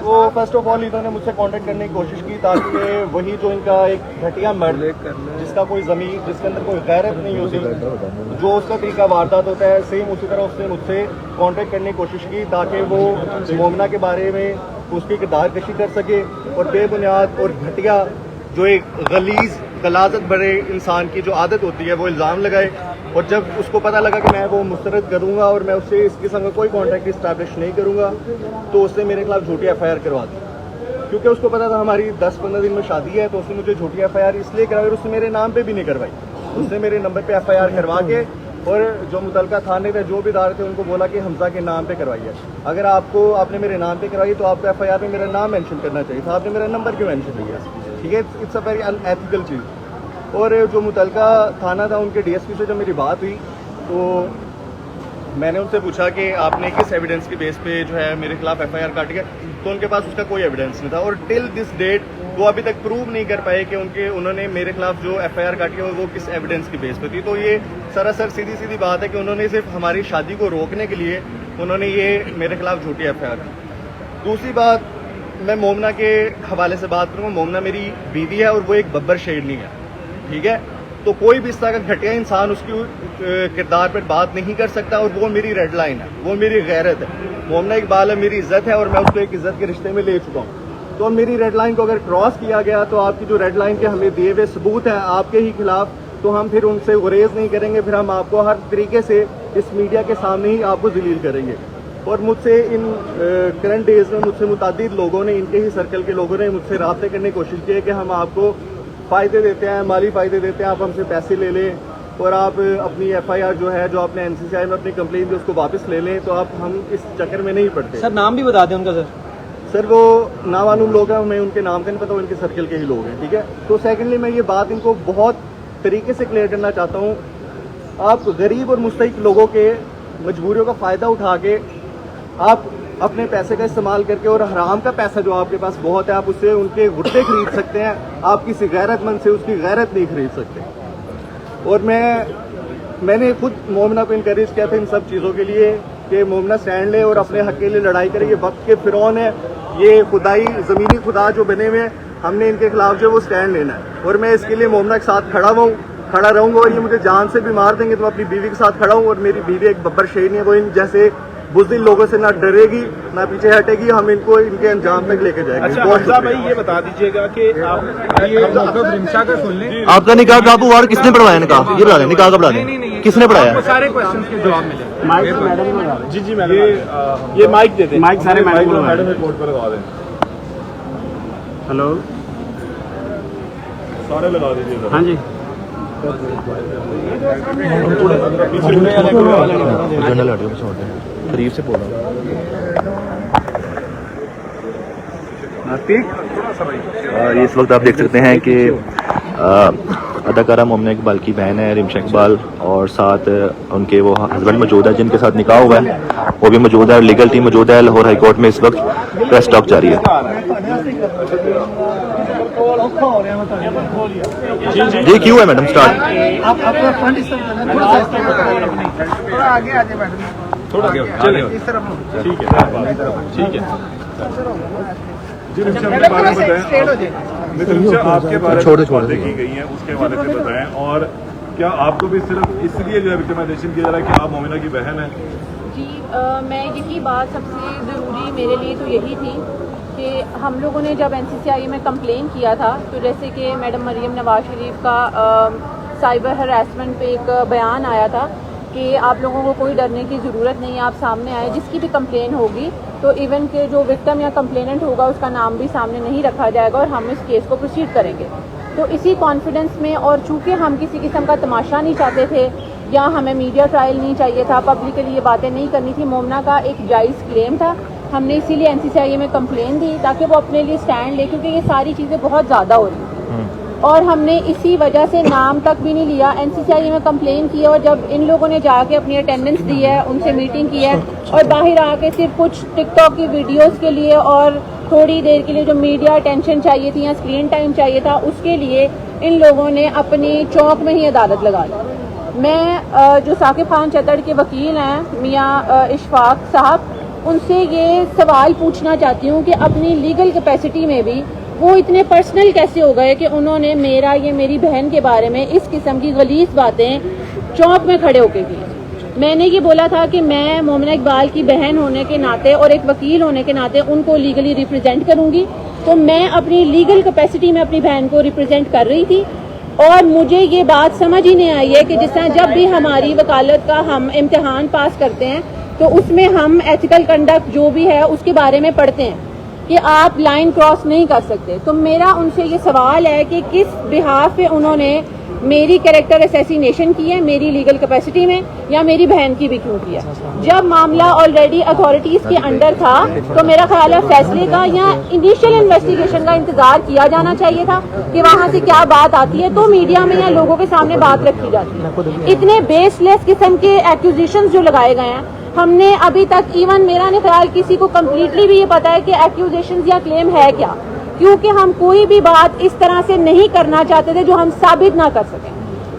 تو first of all انہوں نے مجھ سے کانٹیکٹ کرنے کی کوشش کی تاکہ وہی جو ان کا ایک گھٹیا مرد جس کا کوئی ضمیر، جس کے اندر کوئی غیرت نہیں ہوتی، جو اس کا طریقہ واردات ہوتا ہے، سیم اسی طرح اس نے مجھ سے کانٹیکٹ کرنے کی کوشش کی تاکہ وہ مومنہ کے بارے میں اس کی کردار کشی کر سکے اور بے بنیاد اور گھٹیا جو ایک غلیظ غلاظت بڑے انسان کی جو عادت ہوتی ہے وہ الزام لگائے. اور جب اس کو پتہ لگا کہ میں وہ مسترد کروں گا اور میں اس سے اس قسم کا کوئی کانٹیکٹ اسٹیبلش نہیں کروں گا تو اس نے میرے خلاف جھوٹی ایف آئی آر کروا دی. کیونکہ اس کو پتا تھا ہماری 10-15 دن میں شادی ہے، تو اس نے مجھے جھوٹی ایف آئی آر اس لیے کروائی اور اس نے میرے نام پہ بھی نہیں کروائی. اس نے میرے نمبر پہ ایف آئی آر کروا کے اور جو متعلقہ تھانے پہ جو بھی ادارے تھے ان کو بولا کہ حمزہ کے نام پہ کروائی ہے. اگر آپ نے میرے نام پہ کروائی تو آپ کو ایف آئی آر میں میرا نام مینشن کرنا چاہیے تھا، آپ نے میرا نمبر کیوں مینشن کیا؟ ٹھیک ہے، it's a very unethical چیز. اور جو متعلقہ تھانہ تھا ان کے ڈی ایس پی سے جب میری بات ہوئی تو میں نے ان سے پوچھا کہ آپ نے کس ایویڈنس کے بیس پہ جو ہے میرے خلاف ایف آئی آر کاٹی ہے، تو ان کے پاس اس کا کوئی ایویڈنس نہیں تھا. اور ٹل دس ڈیٹ وہ ابھی تک پروو نہیں کر پائے کہ انہوں نے میرے خلاف جو ایف آئی آر کاٹی ہے وہ کس ایویڈنس کی بیس پہ تھی. تو یہ سراسر سیدھی بات ہے کہ انہوں نے صرف ہماری شادی کو روکنے کے لیے انہوں نے یہ میرے خلاف جھوٹی ایف آئی آر کی. دوسری بات، میں مومنہ کے حوالے سے بات کروں گا. مومنہ میری بیوی ہے اور وہ ایک ببر شیرنی ہے، ٹھیک ہے. تو کوئی بھی اس طرح کا گھٹیا انسان اس کی کردار پر بات نہیں کر سکتا اور وہ میری ریڈ لائن ہے، وہ میری غیرت ہے. مومنہ اقبال ہے، میری عزت ہے اور میں اس کو ایک عزت کے رشتے میں لے چکا ہوں. تو میری ریڈ لائن کو اگر کراس کیا گیا تو آپ کی جو ریڈ لائن کے ہمیں دیے ہوئے ثبوت ہیں آپ کے ہی خلاف، تو ہم پھر ان سے گریز نہیں کریں گے، پھر ہم آپ کو ہر طریقے سے اس میڈیا کے سامنے ہی آپ کو ذلیل کریں گے. اور مجھ سے ان کرنٹ ڈیز میں مجھ سے متعدد لوگوں نے، ان کے ہی سرکل کے لوگوں نے مجھ سے رابطے کرنے کی کوشش کی ہے کہ ہم آپ کو فائدے دیتے ہیں، مالی فائدے دیتے ہیں، آپ ہم سے پیسے لے لیں اور آپ اپنی ایف آئی آر جو ہے جو آپ نے این سی سی آئی میں اپنی کمپلین دی اس کو واپس لے لیں. تو ہم اس چکر میں نہیں پڑتے. سر نام بھی بتا دیں ان کا. سر وہ نامعلوم لوگ ہیں، میں ان کے نام کا نہیں پتا، وہ ان کے سرکل کے ہی لوگ ہیں، ٹھیک ہے. تو سیکنڈلی میں یہ بات ان کو بہت طریقے سے کلیئر کرنا چاہتا ہوں. آپ غریب اور مستحق لوگوں کے مجبوریوں کا فائدہ اٹھا کے آپ اپنے پیسے کا استعمال کر کے اور حرام کا پیسہ جو آپ کے پاس بہت ہے آپ اس سے ان کے گھٹنے خرید سکتے ہیں، آپ کسی غیرت مند سے اس کی غیرت نہیں خرید سکتے. اور میں نے خود مومنہ کو انکریج کیا تھا ان سب چیزوں کے لیے کہ مومنہ اسٹینڈ لے اور اپنے حق کے لیے لڑائی کرے. یہ وقت کے فرعون ہے، یہ خدائی زمینی خدا جو بنے ہوئے ہیں، ہم نے ان کے خلاف جو وہ اسٹینڈ لینا ہے. اور میں اس کے لیے مومنہ کے ساتھ کھڑا رہوں گا. اور یہ مجھے جان سے بھی مار دیں گے تو میں اپنی بیوی کے ساتھ کھڑا ہوں. اور میری بیوی ایک ببر شیرنی ہے، وہ ان جیسے بزدل لوگوں سے نہ ڈرے گی نہ پیچھے ہٹے گی. ہم ان کو ان کے انجام تک لے کے جائیں گے. حمزہ بھائی یہ بتا دیجیے گا کہ آپ کا نکاح کہاں ہوا اور کس نے پڑھوایا نکاح؟ یہ بتا دیں نکاح کا بتا دیں کس نے پڑھایا؟ سارے کوشچن کے جواب ملے. جی میڈم یہ مائک دے دیں. مائک سارے میڈم رپورٹ پر لگا دیں. ہلو، سارے لگا دیجیے. ہاں جی. قریب سے بول رہا ہوں. اس وقت آپ دیکھ سکتے ہیں کہ اداکارہ مومنہ اقبال کی بہن ہے رمشا اقبال اور ساتھ ان کے وہ ہسبینڈ موجود ہے جن کے ساتھ نکاح ہوا ہے، وہ بھی موجود ہے اور لیگل ٹیم موجود ہے. لاہور ہائی کورٹ میں اس وقت پریس ٹاک جاری ہے. جی کیوں ہے میڈم اسٹارٹ؟ آپ کے بارے میں باتیں کی گئی ہیں اس کے حوالے سے بتائیں. اور کیا آپ کو بھی صرف اس لیے جو ہے وکٹمائزیشن کیا جا رہا ہے کہ آپ مومنہ کی بہن ہیں؟ جی میں یہی بات سب سے ضروری میرے لیے تو یہی تھی کہ ہم لوگوں نے جب این سی سی آئی میں کمپلین کیا تھا تو جیسے کہ میڈم مریم نواز شریف کا سائبر ہراسمنٹ پہ ایک بیان آیا تھا کہ آپ لوگوں کو کوئی ڈرنے کی ضرورت نہیں ہے، آپ سامنے آئے، جس کی بھی کمپلین ہوگی تو ایون کہ جو وکٹم یا کمپلیننٹ ہوگا اس کا نام بھی سامنے نہیں رکھا جائے گا اور ہم اس کیس کو پروسیڈ کریں گے. تو اسی کانفیڈنس میں اور چونکہ ہم کسی قسم کا تماشا نہیں چاہتے تھے یا ہمیں میڈیا ٹرائل نہیں چاہیے تھا، پبلکلی یہ باتیں نہیں کرنی تھی، مومنہ کا ایک جائز کلیم تھا، ہم نے اسی لیے این سی سی آئی میں کمپلین دی تاکہ وہ اپنے لیے اسٹینڈ لے، کیونکہ یہ ساری چیزیں بہت زیادہ ہو رہی ہیں. اور ہم نے اسی وجہ سے نام تک بھی نہیں لیا، این سی سی آئی میں کمپلین کی. اور جب ان لوگوں نے جا کے اپنی اٹینڈنس دی ہے، ان سے میٹنگ کی ہے اور باہر آ کے صرف کچھ ٹک ٹاک کی ویڈیوز کے لیے اور تھوڑی دیر کے لیے جو میڈیا اٹینشن چاہیے تھی یا اسکرین ٹائم چاہیے تھا اس کے لیے ان لوگوں نے اپنی چوک میں ہی عدالت لگا دی. میں جو ثاقب خان چتڑ کے وکیل ہیں میاں اشفاق صاحب، ان سے یہ سوال پوچھنا چاہتی ہوں کہ اپنی لیگل کیپیسٹی میں بھی وہ اتنے پرسنل کیسے ہو گئے کہ انہوں نے میری بہن کے بارے میں اس قسم کی غلیظ باتیں چوک میں کھڑے ہو کے کی. میں نے یہ بولا تھا کہ میں مومنہ اقبال کی بہن ہونے کے ناطے اور ایک وکیل ہونے کے ناطے ان کو لیگلی ریپرزینٹ کروں گی, تو میں اپنی لیگل کیپیسٹی میں اپنی بہن کو ریپرزینٹ کر رہی تھی. اور مجھے یہ بات سمجھ ہی نہیں آئی ہے کہ جس طرح جب بھی ہماری وکالت کا ہم امتحان پاس کرتے ہیں تو اس میں ہم ایتھیکل کنڈکٹ جو بھی ہے اس کے بارے میں پڑھتے ہیں کہ آپ لائن کراس نہیں کر سکتے. تو میرا ان سے یہ سوال ہے کہ کس بہاف پہ انہوں نے میری کریکٹر اسیسینیشن کی ہے, میری لیگل کیپیسٹی میں, یا میری بہن کی بھی کیوں کیا. جب معاملہ آلریڈی اتھارٹیز کے انڈر تھا تو میرا خیال ہے فیصلے کا یا انیشیل انویسٹیگیشن کا انتظار کیا جانا چاہیے تھا کہ وہاں سے کیا بات آتی ہے تو میڈیا میں یا لوگوں کے سامنے بات رکھی جاتی ہے. اتنے بیس لیس قسم کے ایکوزیشنز جو لگائے گئے ہیں, ہم نے ابھی تک ایون میرا نہیں خیال کسی کو کمپلیٹلی بھی یہ پتا ہے کہ ایکوزیشنز یا کلیم ہے کیا, کیونکہ ہم کوئی بھی بات اس طرح سے نہیں کرنا چاہتے تھے جو ہم ثابت نہ کر سکیں.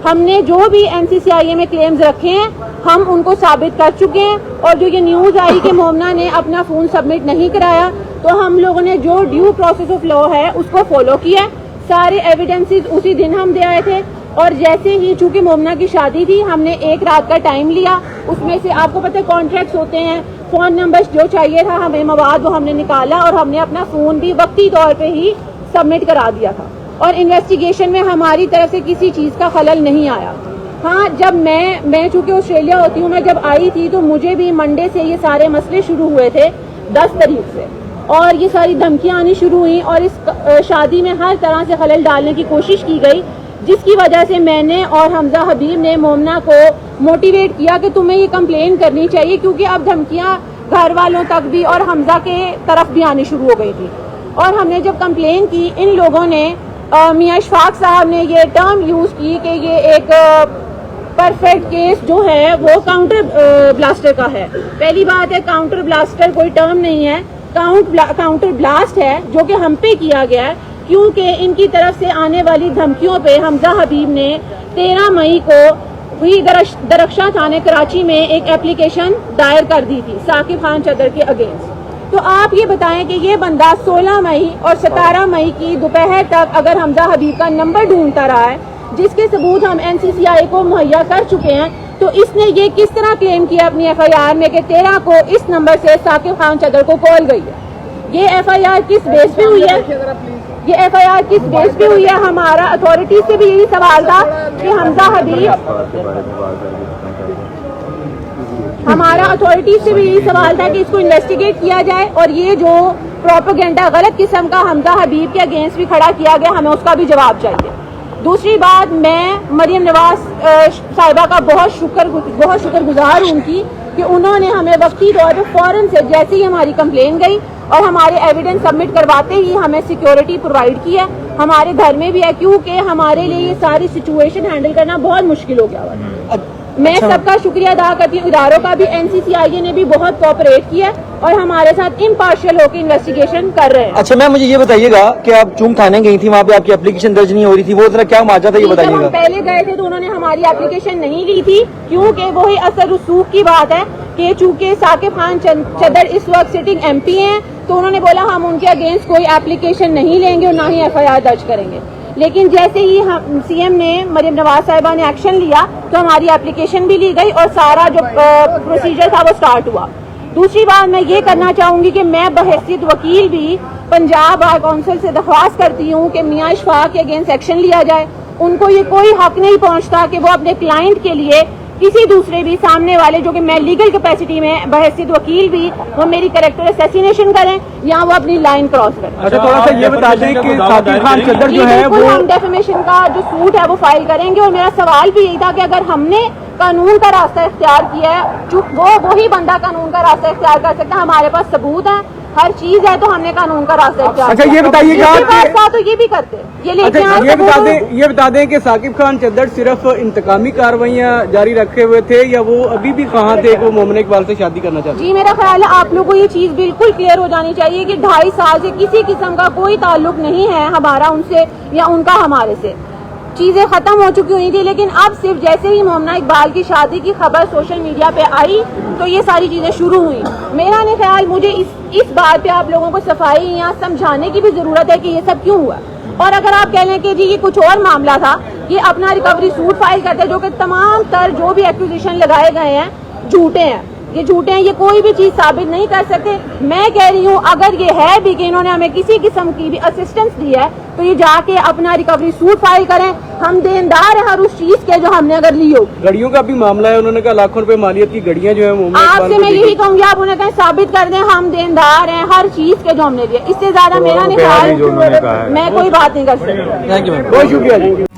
ہم نے جو بھی NCCIA میں کلیمز رکھے ہیں ہم ان کو ثابت کر چکے ہیں, اور جو یہ نیوز آئی کہ مومنہ نے اپنا فون سبمٹ نہیں کرایا تو ہم لوگوں نے جو ڈیو پروسیس آف لا ہے اس کو فالو کیا. سارے ایویڈنسز اسی دن ہم دے آئے تھے, اور جیسے ہی چونکہ مومنہ کی شادی تھی ہم نے ایک رات کا ٹائم لیا. اس میں سے آپ کو پتہ ہے کانٹریکٹس ہوتے ہیں, فون نمبر جو چاہیے تھا ہمیں مواد وہ ہم نے نکالا, اور ہم نے اپنا فون بھی وقتی طور پہ ہی سبمٹ کرا دیا تھا, اور انویسٹیگیشن میں ہماری طرف سے کسی چیز کا خلل نہیں آیا. ہاں جب میں چونکہ آسٹریلیا ہوتی ہوں, میں جب آئی تھی تو مجھے بھی منڈے سے یہ سارے مسئلے شروع ہوئے تھے 10 تاریخ سے, اور یہ ساری دھمکیاں آنی شروع ہوئیں, اور اس شادی میں ہر طرح سے خلل ڈالنے کی کوشش کی گئی, جس کی وجہ سے میں نے اور حمزہ حبیب نے مومنہ کو موٹیویٹ کیا کہ تمہیں یہ کمپلین کرنی چاہیے, کیونکہ اب دھمکیاں گھر والوں تک بھی اور حمزہ کے طرف بھی آنی شروع ہو گئی تھی. اور ہم نے جب کمپلین کی, ان لوگوں نے میاں اشفاق صاحب نے یہ ٹرم یوز کی کہ یہ ایک پرفیکٹ کیس جو ہے وہ کاؤنٹر بلاسٹر کا ہے. پہلی بات ہے کاؤنٹر بلاسٹر کوئی ٹرم نہیں ہے, کاؤنٹر بلاسٹ ہے جو کہ ہم پہ کیا گیا ہے, کیونکہ ان کی طرف سے آنے والی دھمکیوں پہ حمزہ حبیب نے 13 مئی کو ہوئی درخشاں تھانے کراچی میں ایک اپلیکیشن دائر کر دی تھی ثاقب خان چدر کے اگینسٹ. تو آپ یہ بتائیں کہ یہ بندہ 16 مئی اور 17 مئی کی دوپہر تک اگر حمزہ حبیب کا نمبر ڈھونڈتا رہا ہے, جس کے ثبوت ہم NCCIA کو مہیا کر چکے ہیں, تو اس نے یہ کس طرح کلیم کیا اپنی FIR میں کہ 13 کو اس نمبر سے ثاقب خان چدر کو کال گئی ہے. یہ FIR کس بیس پہ ہوئی ہے, یہ FIR کس بیس پہ ہوئی ہے؟ ہمارا اتھارٹی سے بھی یہی سوال تھا کہ حمزہ حبیب, ہمارا اتھارٹی سے بھی یہی سوال تھا کہ اس کو انویسٹیگیٹ کیا جائے, اور یہ جو پروپیگنڈا غلط قسم کا حمزہ حبیب کے اگینسٹ بھی کھڑا کیا گیا ہمیں اس کا بھی جواب چاہیے. دوسری بات, میں مریم نواز صاحبہ کا بہت شکر گزار ہوں کی کہ انہوں نے ہمیں وقتی طور پہ فوراً سے جیسے ہی ہماری کمپلین گئی اور ہمارے ایویڈنس سبمٹ کرواتے ہی ہمیں سیکیورٹی پرووائڈ کی ہے. ہمارے گھر میں بھی ہے, کیونکہ ہمارے لیے یہ ساری سچویشن ہینڈل کرنا بہت مشکل ہو گیا ہوا. میں سب کا شکریہ ادا کرتی ہوں, اداروں کا بھی, NCCIA نے بھی بہت کوآپریٹ کیا اور ہمارے ساتھ امپارشل ہو کے انویسٹیگیشن کر رہے ہیں. اچھا میم مجھے یہ بتائیے گا کہ آپ چونگ تھانے گئی تھی, وہاں پہ آپ کی اپلیکیشن درج نہیں ہو رہی تھی, وہ ذرا کیا ماجرا تھا یہ بتائیے گا. ہم پہلے گئے تھے تو انہوں نے ہماری اپلیکیشن نہیں لی تھی, کیونکہ وہی اثر رسوخ کی بات ہے کہ چونکہ ثاقب خان چدر اس وقت سٹنگ MP ہیں, تو انہوں نے بولا ہم ان کے اگینسٹ کوئی اپلیکیشن نہیں لیں گے اور نہ ہی FIR درج کریں گے. لیکن جیسے ہی CM نے, مریم نواز صاحبہ نے ایکشن لیا تو ہماری اپلیکیشن بھی لی گئی اور سارا جو پروسیجر تھا وہ سٹارٹ ہوا. دوسری بات میں یہ کرنا چاہوں گی کہ میں بحیثیت وکیل بھی پنجاب بار کونسل سے درخواست کرتی ہوں کہ میاں اشفاق کے اگینسٹ ایکشن لیا جائے. ان کو یہ کوئی حق نہیں پہنچتا کہ وہ اپنے کلائنٹ کے لیے کسی دوسرے بھی سامنے والے, جو کہ میں لیگل کیپیسٹی میں بحیثیت وکیل بھی, وہ میری کریکٹر اسیسینیشن کریں یا وہ اپنی لائن کراس کریں. اچھا تھوڑا سا یہ بتا دیں کہ ثاقب خان چدر جو ہے وہ ہم ڈیفیمیشن کا جو سوٹ ہے وہ فائل کریں گے, اور میرا سوال بھی یہی تھا کہ اگر ہم نے قانون کا راستہ اختیار کیا ہے, وہی بندہ قانون کا راستہ اختیار کر سکتا ہے. ہمارے پاس ثبوت ہے, ہر چیز ہے, تو ہم نے قانون کا راستہ اختیار کیا. اچھا یہ بتائیے گا تو یہ بھی کرتے, یہ بتا دیں کہ ثاقب خان چدر صرف انتقامی کارروائیاں جاری رکھے ہوئے تھے یا وہ ابھی بھی کہاں تھے کہ وہ مومنہ اقبال سے شادی کرنا چاہتے ہیں؟ جی میرا خیال ہے آپ لوگوں کو یہ چیز بالکل کلیئر ہو جانی چاہیے کہ 2.5 سال سے کسی قسم کا کوئی تعلق نہیں ہے ہمارا ان سے یا ان کا ہمارے سے. چیزیں ختم ہو چکی ہوئی تھی، لیکن اب صرف جیسے ہی مومنہ اقبال کی شادی کی خبر سوشل میڈیا پہ آئی تو یہ ساری چیزیں شروع ہوئی. میرا نہیں خیال، مجھے اس بات پہ آپ لوگوں کو صفائی یا سمجھانے کی بھی ضرورت ہے کہ یہ سب کیوں ہوا. اور اگر آپ کہہ لیں کہ جی یہ کچھ اور معاملہ تھا، یہ اپنا ریکوری سوٹ فائل کرتے جو کہ تمام تر جو بھی ایکوزیشن لگائے گئے ہیں جھوٹے ہیں، یہ جھوٹے ہیں، یہ کوئی بھی چیز ثابت نہیں کر سکتے. میں کہہ رہی ہوں اگر یہ ہے بھی کہ انہوں نے ہمیں کسی قسم کی بھی اسسٹنس دی ہے تو یہ جا کے اپنا ریکوری سوٹ فائل کریں. ہم دیندار ہیں ہر اس چیز کے جو ہم نے اگر لی ہو. گڑیوں کا بھی معاملہ ہے، انہوں نے کہا لاکھوں روپے مالیت کی گڑیاں جو ہیں مومنہ آپ اقبال سے کو میں دی یہی گئی. کہوں گی آپ انہیں کہیں ثابت کر دیں ہم دیندار ہیں ہر چیز کے جو ہم نے لیے. اس سے زیادہ میرا نہیں خیال، میں کوئی بات نہیں کر سکتی. بہت شکریہ جی.